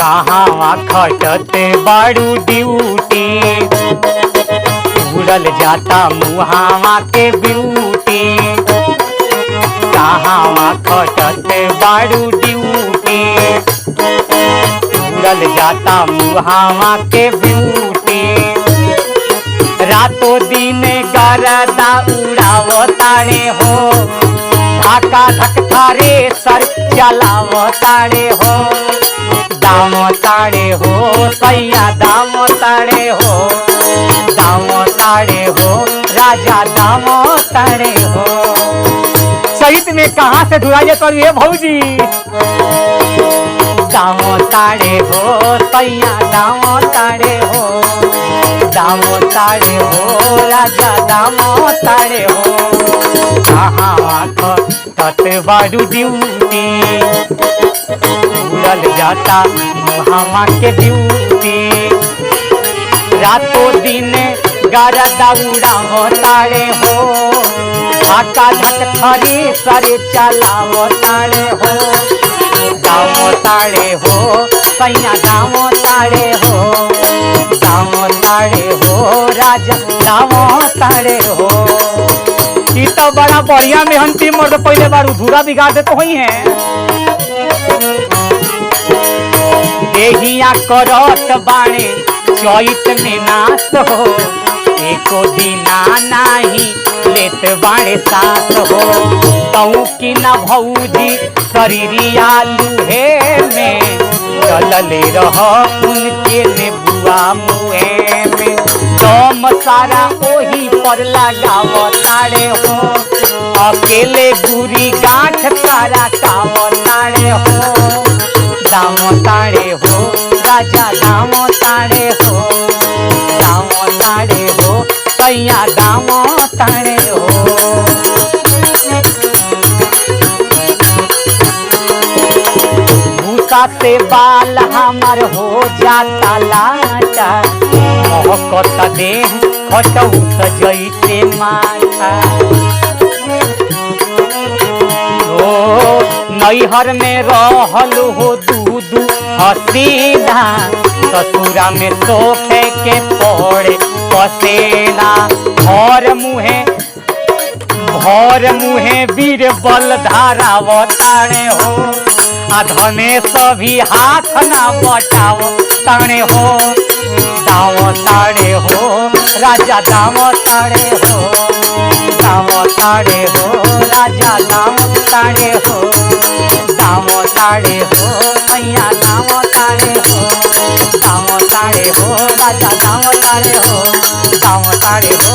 कहाँ खटत बाड़ू ड्यूटी, उड़ल जाता मुहावा के ब्यूटी। कहाँ खटत बाड़ू ड्यूटी, उड़ल जाता मुहावा के ब्यूटी। रातों दिन गरदा उड़ावताड़े हो, धाका धक थारे सर चलावताड़े हो। दाम ताड़े हो सैया, दाम ताड़े हो, दाम ताड़े हो राजा, दाम ताड़े हो। चैत में कहाँ से धुआइए करू ये भौजी। दाम ताड़े हो सैया, दाम ताड़े हो, दाम ताड़े हो राजा, दाम ताड़े हो। कहाँ खटत बाड़ू ड्यूटी, उड़ल जाता मुहावा के ब्यूटी। रातों दिन गरदा उड़ावताड़े हो, धाका धक थरी सरे चलावताड़े हो। दाम ताड़े हो सैया, दाम ताड़े हो, दाम ताड़े हो राजा, दाम ताड़े हो। ई तो बड़ा बढ़िया मेहनती मर्द पहले बार धूरा बिगाड़ देते हुई है। देहिया करत बाणे चैत में नाश हो, एको दिना नाही लेत बाणे साथ हो। तऊ की न भौजी शरीरिया लूहे में, चलले रह उनके नेबुआ मुहे में। दम सारा ओही पर लगावताड़े हो, अकेले गुरी गांठ सारा कावताड़े हो। दाम ताड़े हो राजा, दाम ताड़े हो, दाम ताड़े हो सैया, दाम ताड़े हो। भूसा से बाल हमार हो जाता लाटा, महकता देह खटौत जैसे माथा। नैहर में रहल हो दूधू हसीना, ससुरा में सोखे के पड़े पसेना। भर मुहे वीर बल धारावताड़े हो, अधमे सभी हाथ ना बटावताड़े हो। दाम ताड़े हो राजा, दाम ताड़े हो, दाम ताड़े हो राजा, दाम ताड़े हो, दाम ताड़े हो सैया, दाम ताड़े हो, दाम ताड़े हो राजा, दाम ताड़े हो, दाम ताड़े हो।